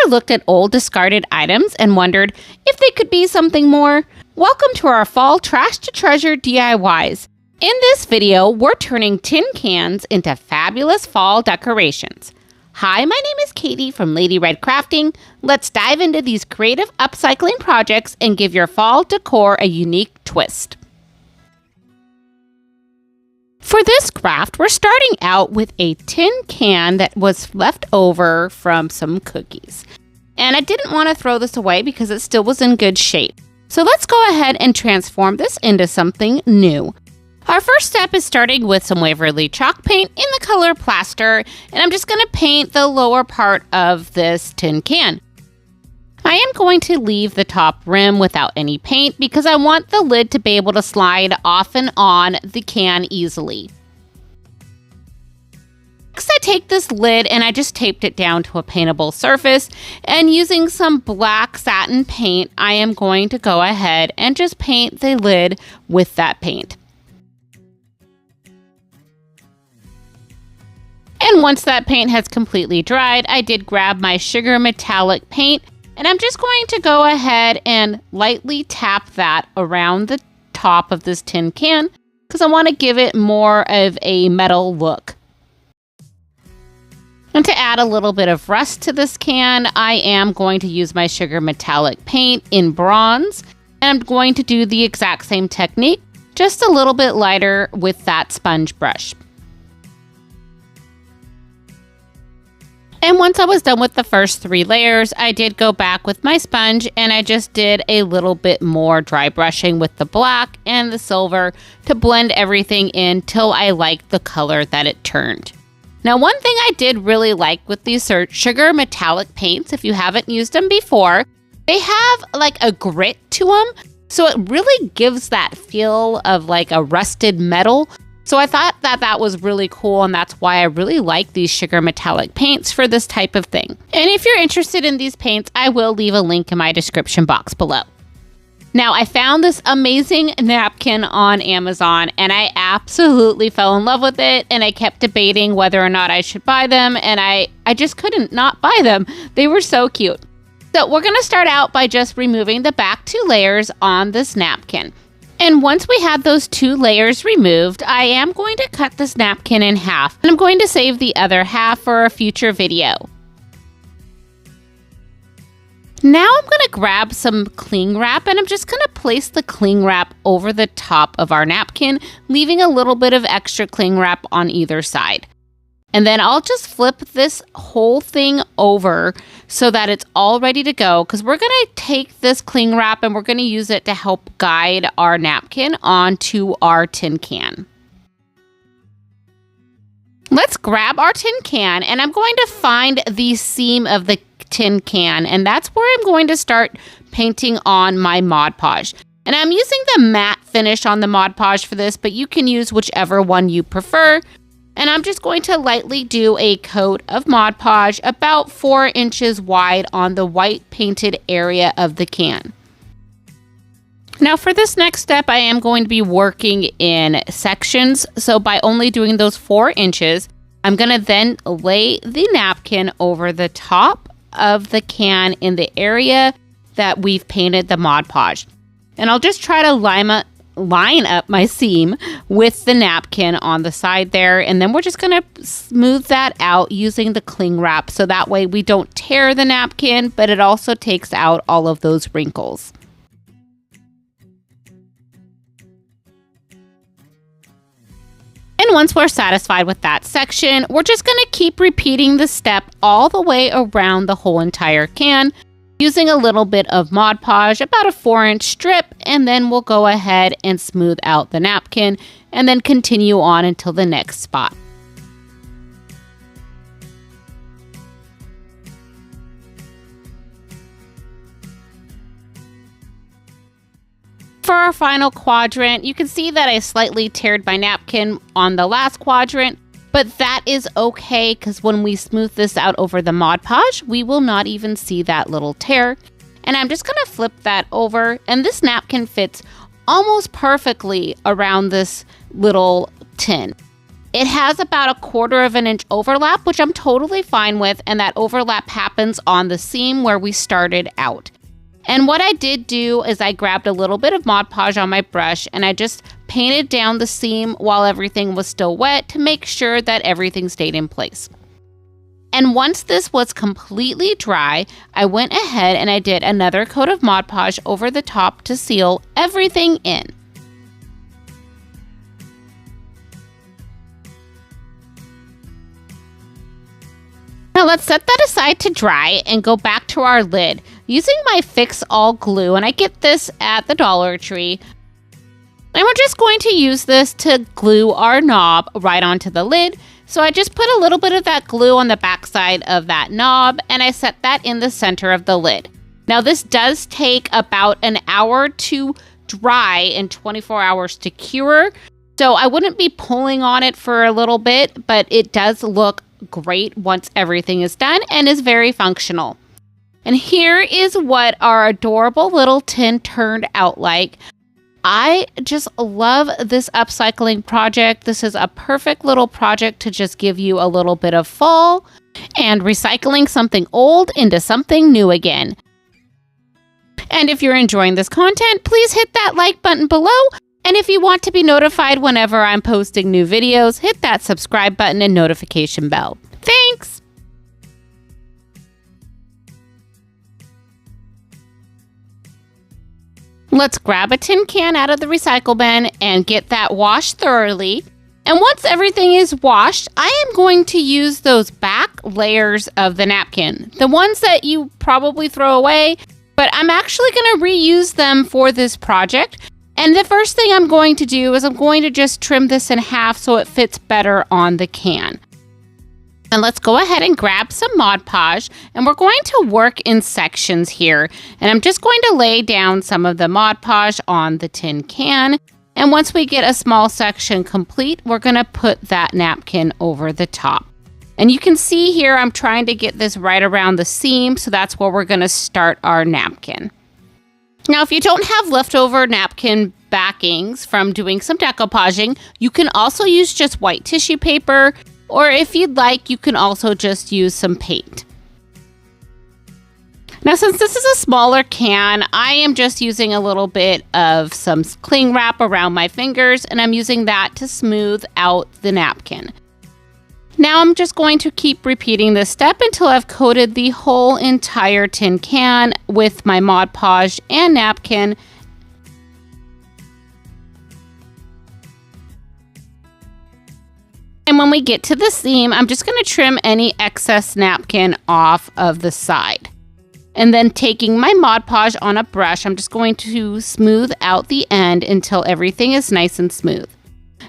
Ever looked at old discarded items and wondered if they could be something more? Welcome to our Fall Trash to Treasure DIYs. In this video, we're turning tin cans into fabulous fall decorations. Hi, my name is Katie from Lady Red Crafting. Let's dive into these creative upcycling projects and give your fall decor a unique twist. For this craft, we're starting out with a tin can that was left over from some cookies. And I didn't want to throw this away because it still was in good shape. So let's go ahead and transform this into something new. Our first step is starting with some Waverly chalk paint in the color plaster, and I'm just going to paint the lower part of this tin can. I am going to leave the top rim without any paint because I want the lid to be able to slide off and on the can easily. Next, I take this lid and I just taped it down to a paintable surface, and using some black satin paint, I am going to go ahead and just paint the lid with that paint. And once that paint has completely dried, I did grab my sugar metallic paint, and I'm just going to go ahead and lightly tap that around the top of this tin can because I want to give it more of a metal look. And to add a little bit of rust to this can, I am going to use my sugar metallic paint in bronze, and I'm going to do the exact same technique, just a little bit lighter with that sponge brush. And once I was done with the first 3 layers, I did go back with my sponge and I just did a little bit more dry brushing with the black and the silver to blend everything in till I liked the color that it turned. Now, one thing I did really like with these sugar metallic paints, if you haven't used them before, they have like a grit to them. So it really gives that feel of like a rusted metal. So I thought that that was really cool, and that's why I really like these sugar metallic paints for this type of thing. And if you're interested in these paints, I will leave a link in my description box below. Now, I found this amazing napkin on Amazon, and I absolutely fell in love with it, and I kept debating whether or not I should buy them, and I just couldn't not buy them. They were so cute. So we're going to start out by just removing the back 2 layers on this napkin. And once we have those 2 layers removed, I am going to cut this napkin in half, and I'm going to save the other half for a future video. Now I'm going to grab some cling wrap, and I'm just going to place the cling wrap over the top of our napkin, leaving a little bit of extra cling wrap on either side. And then I'll just flip this whole thing over so that it's all ready to go, because we're going to take this cling wrap and we're going to use it to help guide our napkin onto our tin can. Let's grab our tin can, and I'm going to find the seam of the tin can, and that's where I'm going to start painting on my Mod Podge. And I'm using the matte finish on the Mod Podge for this, but you can use whichever one you prefer. And I'm just going to lightly do a coat of Mod Podge about 4 inches wide on the white painted area of the can. Now for this next step, I am going to be working in sections. So by only doing those 4 inches, I'm going to then lay the napkin over the top of the can in the area that we've painted the Mod Podge. And I'll just try to line up my seam with the napkin on the side there, and then we're just going to smooth that out using the cling wrap so that way we don't tear the napkin, but it also takes out all of those wrinkles. And once we're satisfied with that section, we're just going to keep repeating the step all the way around the whole entire can, using a little bit of Mod Podge, about a 4-inch strip, and then we'll go ahead and smooth out the napkin and then continue on until the next spot. For our final quadrant, you can see that I slightly teared my napkin on the last quadrant, but that is okay because when we smooth this out over the Mod Podge, we will not even see that little tear. And I'm just going to flip that over, and this napkin fits almost perfectly around this little tin. It has about 1/4 of an inch overlap, which I'm totally fine with, and that overlap happens on the seam where we started out. And what I did do is I grabbed a little bit of Mod Podge on my brush and I just painted down the seam while everything was still wet to make sure that everything stayed in place. And once this was completely dry, I went ahead and I did another coat of Mod Podge over the top to seal everything in. Now let's set that aside to dry and go back to our lid. Using my Fix All glue, and I get this at the Dollar Tree, and we're just going to use this to glue our knob right onto the lid. So I just put a little bit of that glue on the back side of that knob and I set that in the center of the lid. Now this does take about an hour to dry and 24 hours to cure. So I wouldn't be pulling on it for a little bit, but it does look great once everything is done and is very functional. And here is what our adorable little tin turned out like. I just love this upcycling project. This is a perfect little project to just give you a little bit of fall and recycling something old into something new again. And if you're enjoying this content, please hit that like button below. And if you want to be notified whenever I'm posting new videos, hit that subscribe button and notification bell. Thanks! Let's grab a tin can out of the recycle bin and get that washed thoroughly. And once everything is washed, I am going to use those back layers of the napkin, the ones that you probably throw away, but I'm actually going to reuse them for this project. And the first thing I'm going to do is I'm going to just trim this in half so it fits better on the can. And let's go ahead and grab some Mod Podge, and we're going to work in sections here. And I'm just going to lay down some of the Mod Podge on the tin can. And once we get a small section complete, we're going to put that napkin over the top. And you can see here I'm trying to get this right around the seam, so that's where we're going to start our napkin. Now, if you don't have leftover napkin backings from doing some decoupaging, you can also use just white tissue paper, or if you'd like, you can also just use some paint. Now, since this is a smaller can, I am just using a little bit of some cling wrap around my fingers, and I'm using that to smooth out the napkin. Now I'm just going to keep repeating this step until I've coated the whole entire tin can with my Mod Podge and napkin. And when we get to the seam, I'm just going to trim any excess napkin off of the side. And then taking my Mod Podge on a brush, I'm just going to smooth out the end until everything is nice and smooth.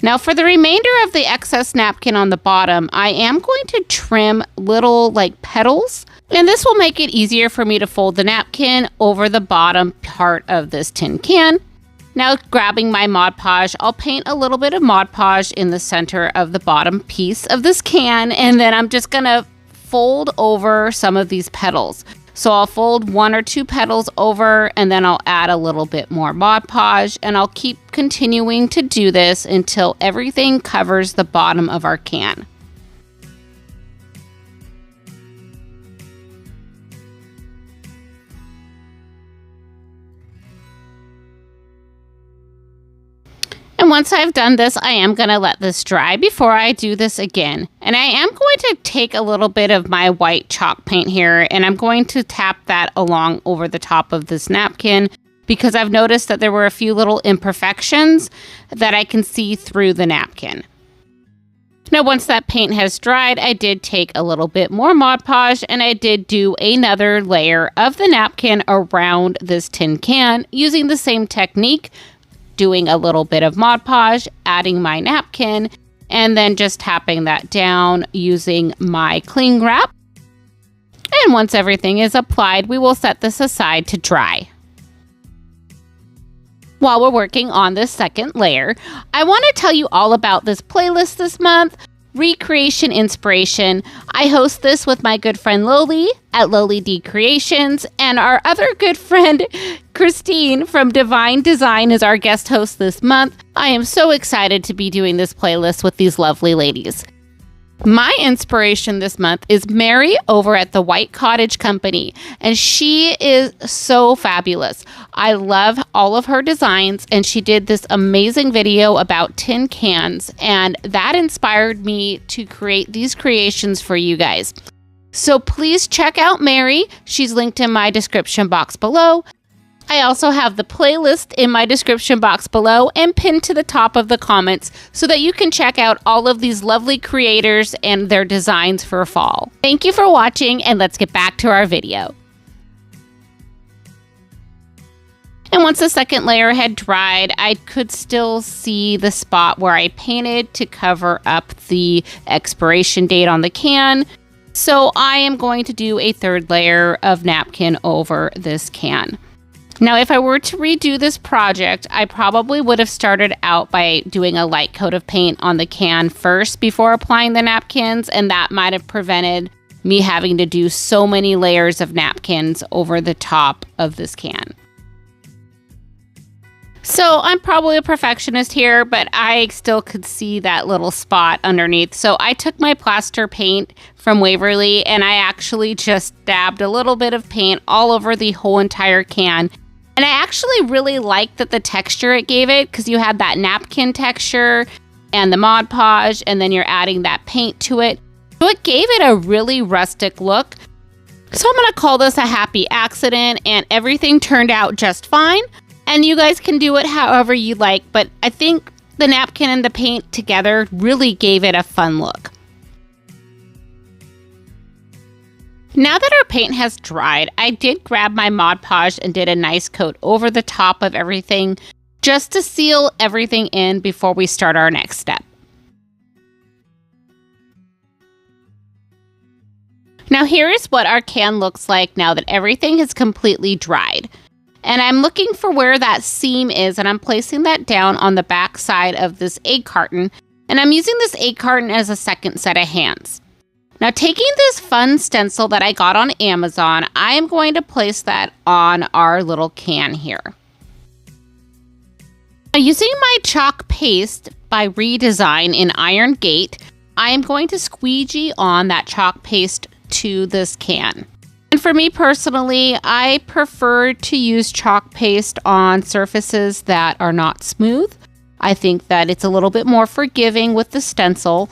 Now for the remainder of the excess napkin on the bottom, I am going to trim little petals. And this will make it easier for me to fold the napkin over the bottom part of this tin can. Now grabbing my Mod Podge, I'll paint a little bit of Mod Podge in the center of the bottom piece of this can, and then I'm just gonna fold over some of these petals. So I'll fold 1 or 2 petals over, and then I'll add a little bit more Mod Podge, and I'll keep continuing to do this until everything covers the bottom of our can. And once I've done this, I am going to let this dry before I do this again. And I am going to take a little bit of my white chalk paint here, and I'm going to tap that along over the top of this napkin because I've noticed that there were a few little imperfections that I can see through the napkin. Now, once that paint has dried, I did take a little bit more Mod Podge and I did do another layer of the napkin around this tin can using the same technique, doing a little bit of Mod Podge, adding my napkin, and then just tapping that down using my cling wrap. And once everything is applied, we will set this aside to dry. While we're working on this second layer, I want to tell you all about this playlist this month. recreation inspiration. I host this with my good friend Loli at Loli D Creations, and our other good friend Christine from Divine Design is our guest host this month. I am so excited to be doing this playlist with these lovely ladies. My inspiration this month is Mary over at the White Cottage Company, and she is so fabulous. I love all of her designs, and she did this amazing video about tin cans, and that inspired me to create these creations for you guys. So please check out Mary. She's linked in my description box below. I also have the playlist in my description box below and pinned to the top of the comments so that you can check out all of these lovely creators and their designs for fall. Thank you for watching, and let's get back to our video. And once the second layer had dried, I could still see the spot where I painted to cover up the expiration date on the can. So I am going to do a third layer of napkin over this can. Now, if I were to redo this project, I probably would have started out by doing a light coat of paint on the can first before applying the napkins, and that might have prevented me having to do so many layers of napkins over the top of this can. So I'm probably a perfectionist here, but I still could see that little spot underneath. So I took my plaster paint from Waverly, and I actually just dabbed a little bit of paint all over the whole entire can. And I actually really liked the texture it gave it, because you had that napkin texture and the Mod Podge, and then you're adding that paint to it. So it gave it a really rustic look. So I'm going to call this a happy accident, and everything turned out just fine. And you guys can do it however you like, but I think the napkin and the paint together really gave it a fun look. Now that our paint has dried, I did grab my Mod Podge and did a nice coat over the top of everything just to seal everything in before we start our next step. Now here is what our can looks like now that everything is completely dried. And I'm looking for where that seam is, and I'm placing that down on the back side of this egg carton. And I'm using this egg carton as a second set of hands. Now, taking this fun stencil that I got on Amazon, I am going to place that on our little can here. Now, using my chalk paste by Redesign in Iron Gate, I am going to squeegee on that chalk paste to this can. And for me personally, I prefer to use chalk paste on surfaces that are not smooth. I think that it's a little bit more forgiving with the stencil.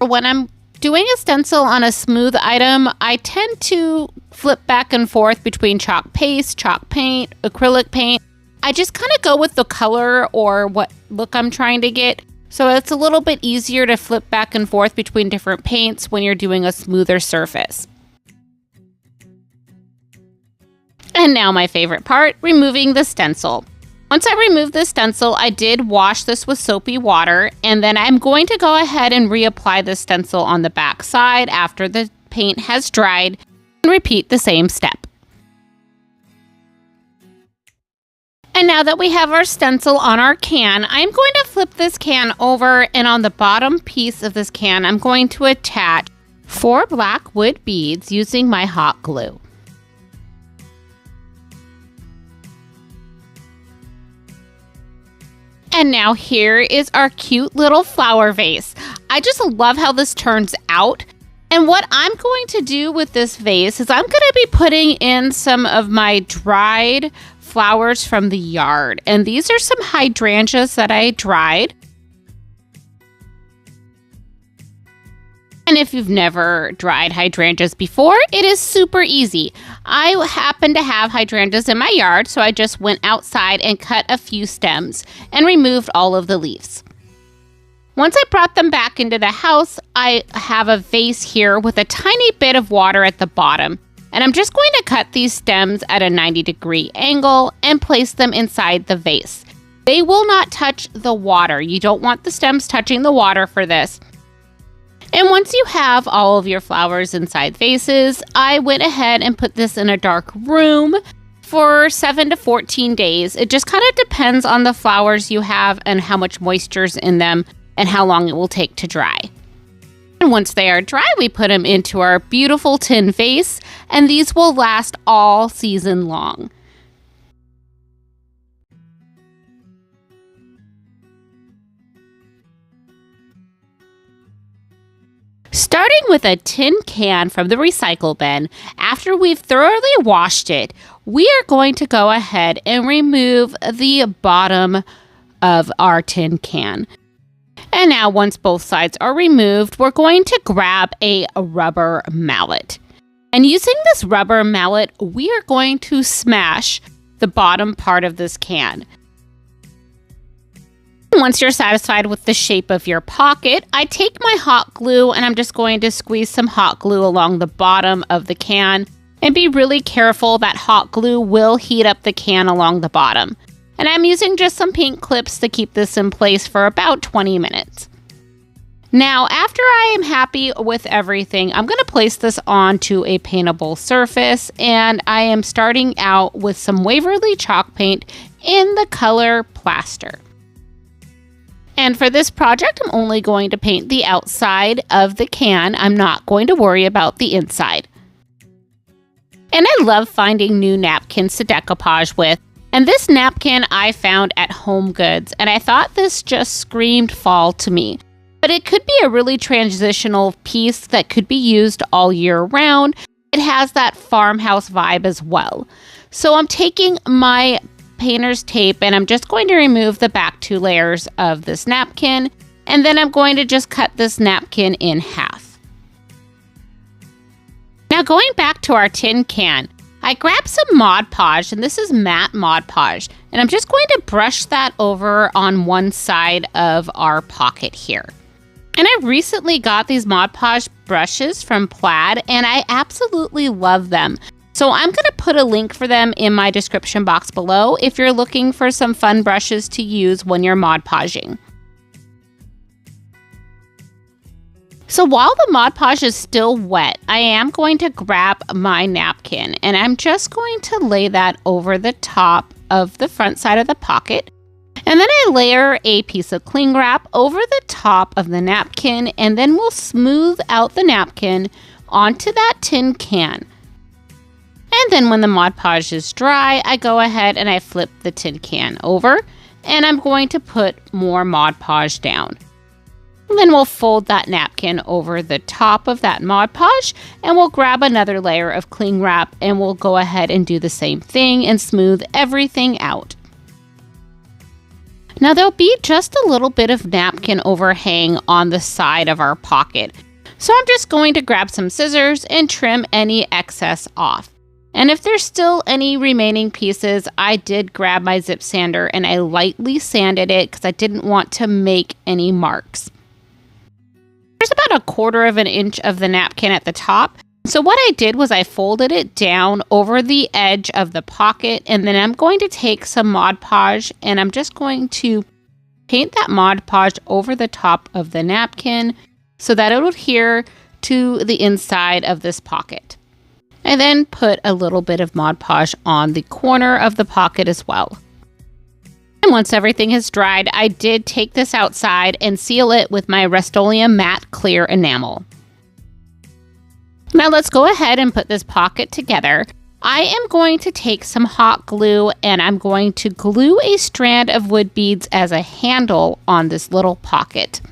When I'm doing a stencil on a smooth item, I tend to flip back and forth between chalk paste, chalk paint, acrylic paint. I just kind of go with the color or what look I'm trying to get. So it's a little bit easier to flip back and forth between different paints when you're doing a smoother surface. And now my favorite part, removing the stencil. Once I removed the stencil, I did wash this with soapy water, and then I'm going to go ahead and reapply the stencil on the back side after the paint has dried and repeat the same step. And now that we have our stencil on our can, I'm going to flip this can over, and on the bottom piece of this can, I'm going to attach 4 black wood beads using my hot glue. And now here is our cute little flower vase. I just love how this turns out. And what I'm going to do with this vase is I'm going to be putting in some of my dried flowers from the yard. And these are some hydrangeas that I dried. And if you've never dried hydrangeas before, it is super easy. I happen to have hydrangeas in my yard, so I just went outside and cut a few stems and removed all of the leaves. Once I brought them back into the house, I have a vase here with a tiny bit of water at the bottom. And I'm just going to cut these stems at a 90-degree angle and place them inside the vase. They will not touch the water. You don't want the stems touching the water for this. And once you have all of your flowers inside vases, I went ahead and put this in a dark room for 7 to 14 days. It just kind of depends on the flowers you have and how much moisture's in them and how long it will take to dry. And once they are dry, we put them into our beautiful tin vase, and these will last all season long. Starting with a tin can from the recycle bin, after we've thoroughly washed it, we are going to go ahead and remove the bottom of our tin can. And now once both sides are removed, we're going to grab a rubber mallet. And using this rubber mallet, we are going to smash the bottom part of this can. Once you're satisfied with the shape of your pocket, I take my hot glue and I'm just going to squeeze some hot glue along the bottom of the can. And be really careful that hot glue will heat up the can along the bottom. And I'm using just some pink clips to keep this in place for about 20 minutes. Now, after I am happy with everything, I'm going to place this onto a paintable surface, and I am starting out with some Waverly chalk paint in the color Plaster. And for this project, I'm only going to paint the outside of the can. I'm not going to worry about the inside. And I love finding new napkins to decoupage with. And this napkin I found at Home Goods, and I thought this just screamed fall to me. But it could be a really transitional piece that could be used all year round. It has that farmhouse vibe as well. So I'm taking my painter's tape and I'm just going to remove the back 2 layers of this napkin, and then I'm going to just cut this napkin in half. Now going back to our tin can, I grabbed some Mod Podge, and this is matte Mod Podge, and I'm just going to brush that over on one side of our pocket here. And I recently got these Mod Podge brushes from Plaid, and I absolutely love them. So I'm going to put a link for them in my description box below if you're looking for some fun brushes to use when you're Mod Podging. So while the Mod Podge is still wet, I am going to grab my napkin, and I'm just going to lay that over the top of the front side of the pocket. And then I layer a piece of cling wrap over the top of the napkin, and then we'll smooth out the napkin onto that tin can. And then when the Mod Podge is dry, I go ahead and I flip the tin can over, and I'm going to put more Mod Podge down. And then we'll fold that napkin over the top of that Mod Podge, and we'll grab another layer of cling wrap, and we'll go ahead and do the same thing and smooth everything out. Now there'll be just a little bit of napkin overhang on the side of our pocket. So I'm just going to grab some scissors and trim any excess off. And if there's still any remaining pieces, I did grab my zip sander and I lightly sanded it because I didn't want to make any marks. There's about 1/4 inch of the napkin at the top. So what I did was I folded it down over the edge of the pocket, and then I'm going to take some Mod Podge and I'm just going to paint that Mod Podge over the top of the napkin so that it'll adhere to the inside of this pocket. I then put a little bit of Mod Podge on the corner of the pocket as well. And once everything has dried, I did take this outside and seal it with my Rust-Oleum matte clear enamel. Now let's go ahead and put this pocket together. I am going to take some hot glue and I'm going to glue a strand of wood beads as a handle on this little pocket.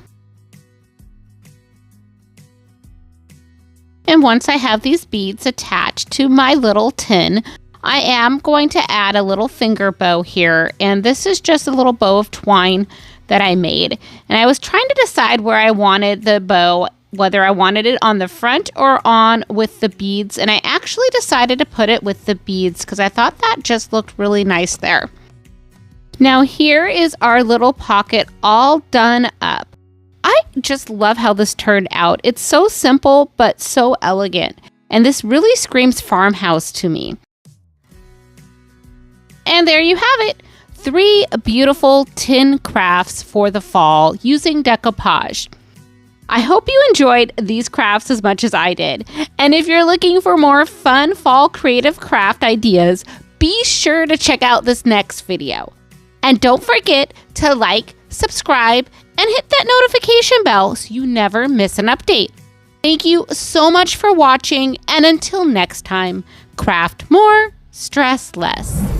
And once I have these beads attached to my little tin, I am going to add a little finger bow here, and this is just a little bow of twine that I made. And I was trying to decide where I wanted the bow, whether I wanted it on the front or on with the beads, and I actually decided to put it with the beads because I thought that just looked really nice there. Now here is our little pocket all done up. I just love how this turned out. It's so simple, but so elegant. And this really screams farmhouse to me. And there you have it. 3 beautiful tin crafts for the fall using decoupage. I hope you enjoyed these crafts as much as I did. And if you're looking for more fun fall creative craft ideas, be sure to check out this next video. And don't forget to like, subscribe, and hit that notification bell so you never miss an update. Thank you so much for watching, and until next time, craft more, stress less.